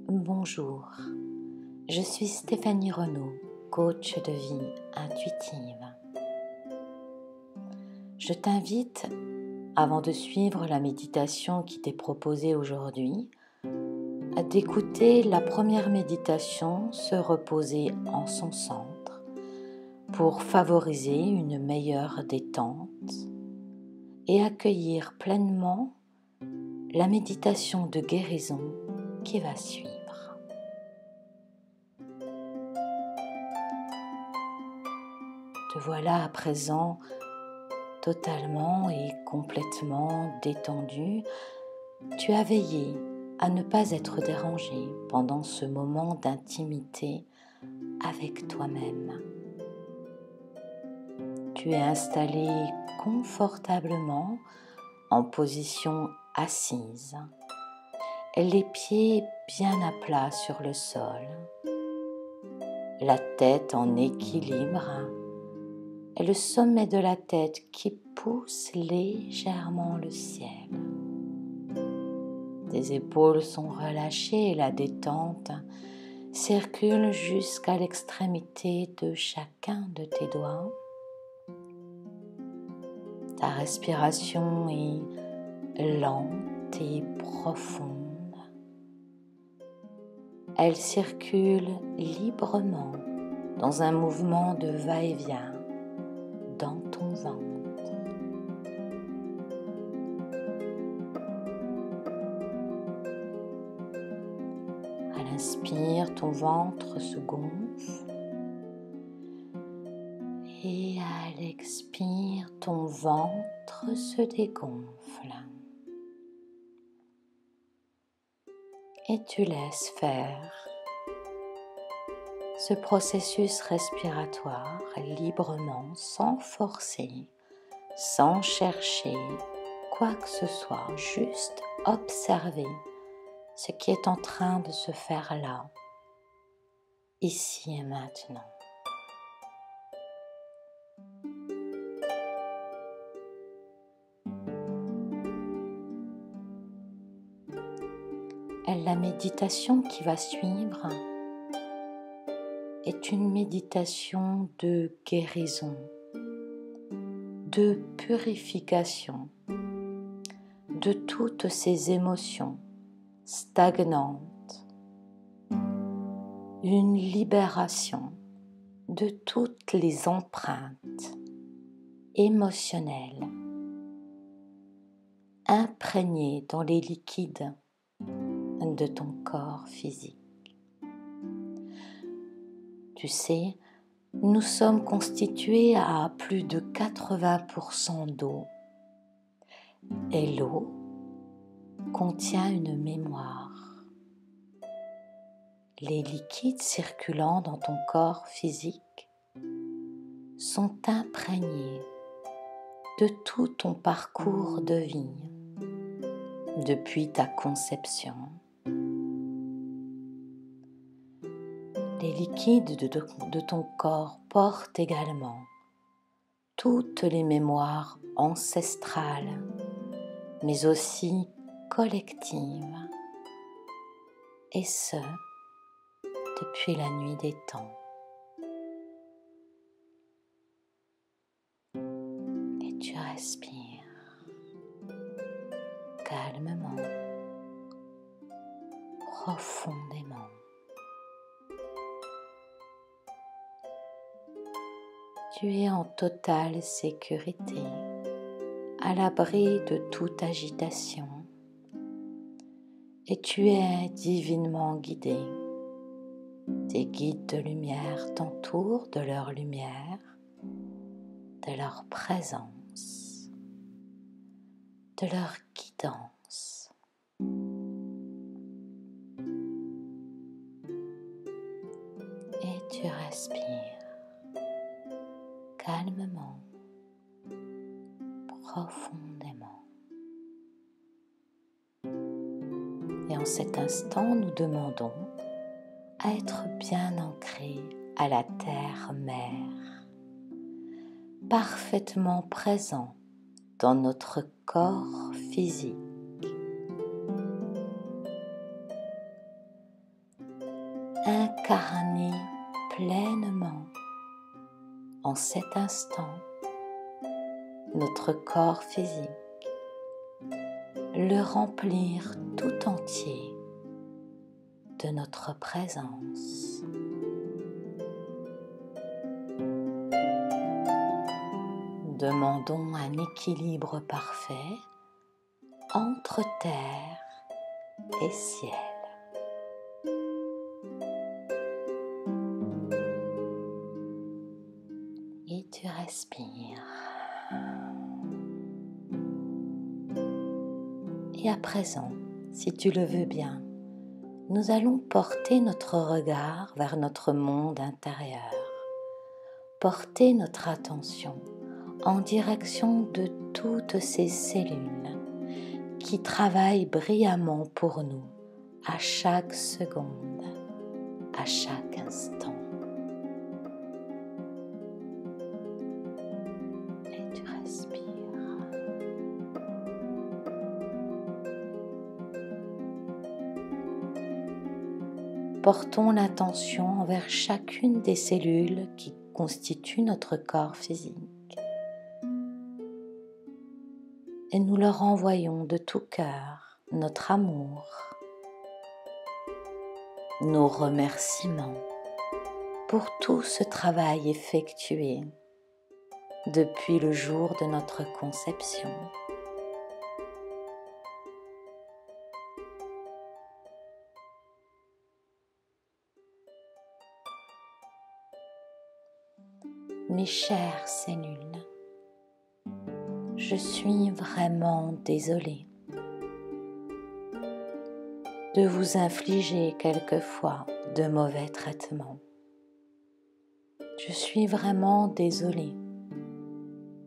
Bonjour, je suis Stéphanie Renaud, coach de vie intuitive. Je t'invite, avant de suivre la méditation qui t'est proposée aujourd'hui, à d'écouter la première méditation se reposer en son centre pour favoriser une meilleure détente et accueillir pleinement la méditation de guérison qui va suivre. Te voilà à présent totalement et complètement détendu. Tu as veillé à ne pas être dérangé pendant ce moment d'intimité avec toi-même. Tu es installé confortablement en position assise, les pieds bien à plat sur le sol, la tête en équilibre et le sommet de la tête qui pousse légèrement le ciel. Tes épaules sont relâchées et la détente circule jusqu'à l'extrémité de chacun de tes doigts. Ta respiration est lente et profonde. Elle circule librement dans un mouvement de va-et-vient dans ton ventre. À l'inspire, ton ventre se gonfle et à l'expire, ton ventre se dégonfle. Et tu laisses faire ce processus respiratoire librement, sans forcer, sans chercher quoi que ce soit, juste observer ce qui est en train de se faire là, ici et maintenant. La méditation qui va suivre est une méditation de guérison, de purification de toutes ces émotions stagnantes, une libération de toutes les empreintes émotionnelles imprégnées dans les liquides de ton corps physique. Tu sais, nous sommes constitués à plus de 80% d'eau et l'eau contient une mémoire. Les liquides circulant dans ton corps physique sont imprégnés de tout ton parcours de vie depuis ta conception. Les liquides de ton corps portent également toutes les mémoires ancestrales, mais aussi collectives, et ce, depuis la nuit des temps. Et tu respires calmement, profondément. Tu es en totale sécurité, à l'abri de toute agitation, et tu es divinement guidé. Tes guides de lumière t'entourent de leur lumière, de leur présence, de leur guidance. Et tu respires calmement, profondément. Et en cet instant, nous demandons à être bien ancrés à la terre-mère, parfaitement présent dans notre corps physique. pleinement en cet instant notre corps physique, le remplir tout entier de notre présence. Demandons un équilibre parfait entre terre et ciel. Et tu respires. Et à présent, si tu le veux bien, nous allons porter notre regard vers notre monde intérieur, porter notre attention en direction de toutes ces cellules qui travaillent brillamment pour nous à chaque seconde, à chaque instant. Et tu respires. Portons l'attention envers chacune des cellules qui constituent notre corps physique et nous leur envoyons de tout cœur notre amour, nos remerciements pour tout ce travail effectué depuis le jour de notre conception. Mes chères cellules, je suis vraiment désolée de vous infliger quelquefois de mauvais traitements. Je suis vraiment désolée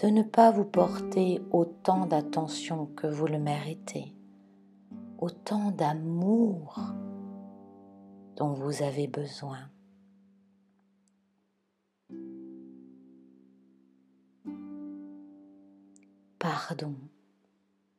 de ne pas vous porter autant d'attention que vous le méritez, autant d'amour dont vous avez besoin.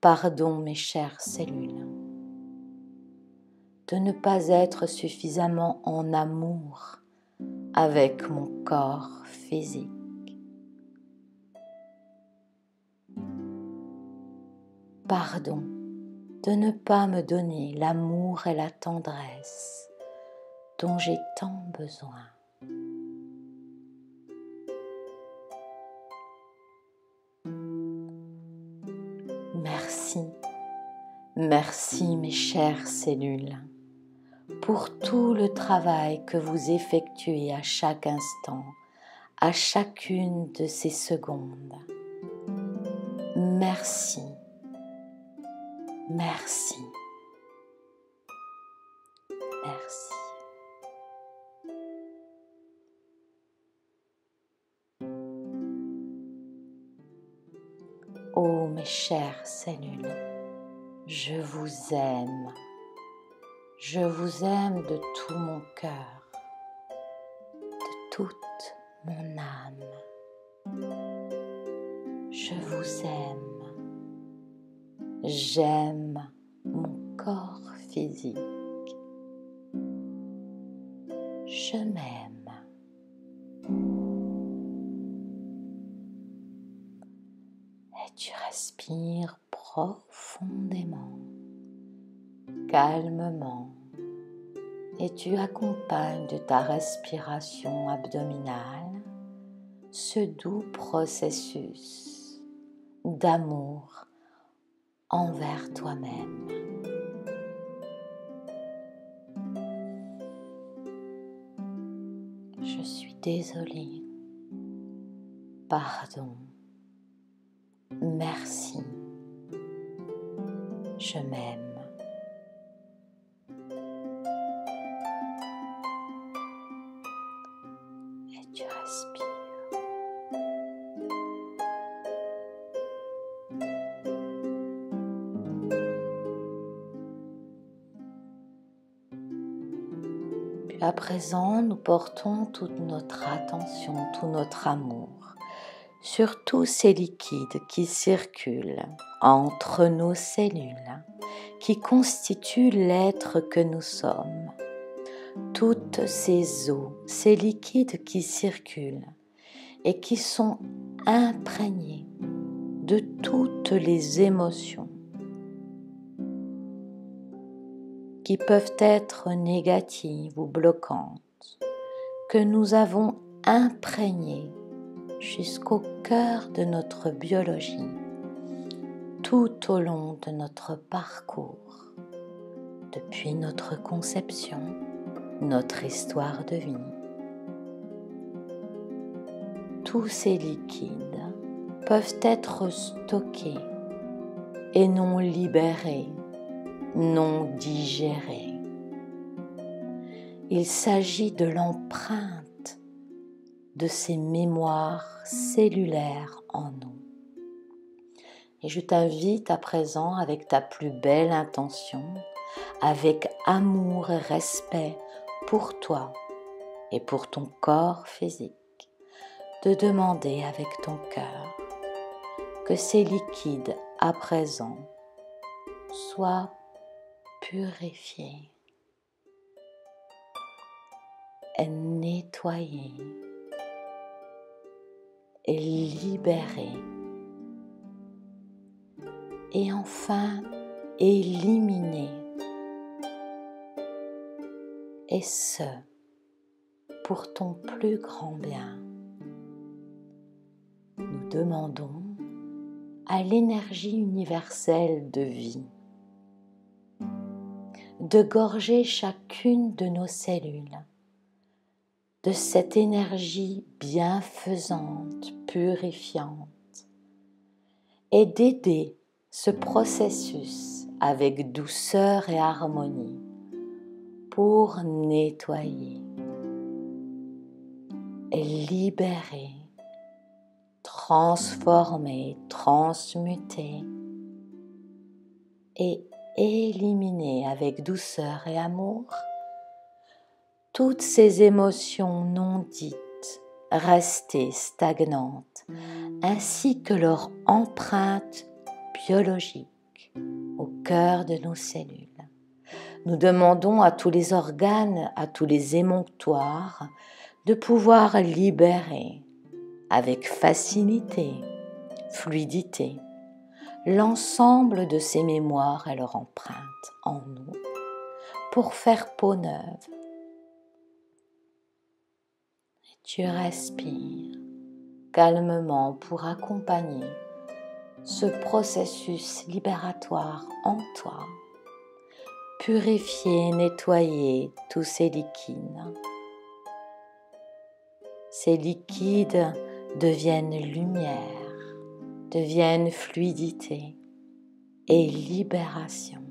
Pardon mes chères cellules, de ne pas être suffisamment en amour avec mon corps physique. Pardon de ne pas me donner l'amour et la tendresse dont j'ai tant besoin. Merci mes chères cellules pour tout le travail que vous effectuez à chaque instant, à chacune de ces secondes. Merci. Oh mes chères cellules, je vous aime de tout mon cœur, de toute mon âme. Je vous aime, j'aime mon corps physique, je m'aime. Et tu respires profondément, calmement, et tu accompagnes de ta respiration abdominale ce doux processus d'amour envers toi-même. Je suis désolée, pardon, merci, je m'aime. Et tu respires. Puis à présent, nous portons toute notre attention, tout notre amour sur tous ces liquides qui circulent entre nos cellules, qui constituent l'être que nous sommes. toutes ces eaux, ces liquides qui circulent et qui sont imprégnés de toutes les émotions qui peuvent être négatives ou bloquantes, que nous avons imprégnées jusqu'au cœur de notre biologie, tout au long de notre parcours, depuis notre conception, notre histoire de vie. Tous ces liquides peuvent être stockés et non libérés, non digérés. Il s'agit de l'empreinte de ces mémoires cellulaires en nous. Et je t'invite à présent, avec ta plus belle intention, avec amour et respect pour toi et pour ton corps physique, de demander avec ton cœur que ces liquides à présent soient purifiés et nettoyés et libérés et enfin éliminés, et ce pour ton plus grand bien. Nous demandons à l'énergie universelle de vie de gorger chacune de nos cellules de cette énergie bienfaisante, purifiante, et d'aider ce processus avec douceur et harmonie pour nettoyer et libérer, transformer, transmuter et éliminer avec douceur et amour toutes ces émotions non dites, restées stagnantes, ainsi que leur empreinte biologique au cœur de nos cellules. Nous demandons à tous les organes, à tous les émonctoires, de pouvoir libérer avec facilité, fluidité, l'ensemble de ces mémoires et leur empreinte en nous pour faire peau neuve. Et tu respires calmement pour accompagner ce processus libératoire en toi. Purifier, nettoyer tous ces liquides. Ces liquides deviennent lumière, deviennent fluidité et libération.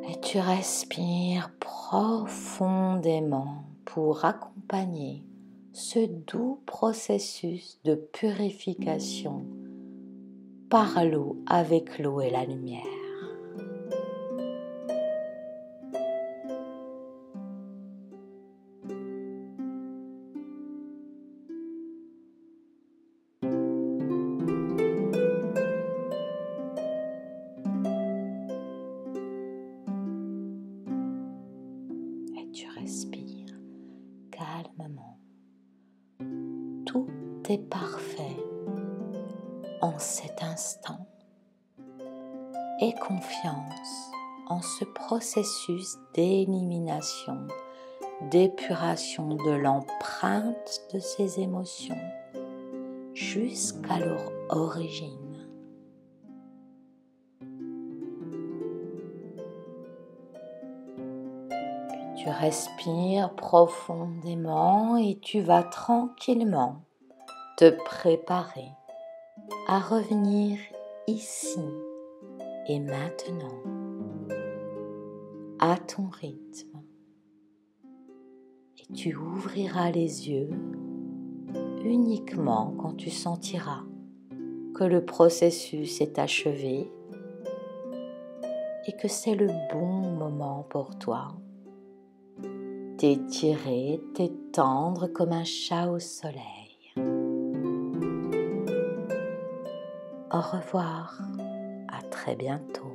Et tu respires profondément pour accompagner ce doux processus de purification par l'eau, avec l'eau et la lumière. Et tu respires calmement. Tout est parfait en cet instant. Aie confiance en ce processus d'élimination, d'épuration de l'empreinte de ces émotions jusqu'à leur origine. Tu respires profondément et tu vas tranquillement te préparer à revenir ici et maintenant à ton rythme. Et tu ouvriras les yeux uniquement quand tu sentiras que le processus est achevé et que c'est le bon moment pour toi. T'étirer, t'étendre comme un chat au soleil. Au revoir, à très bientôt.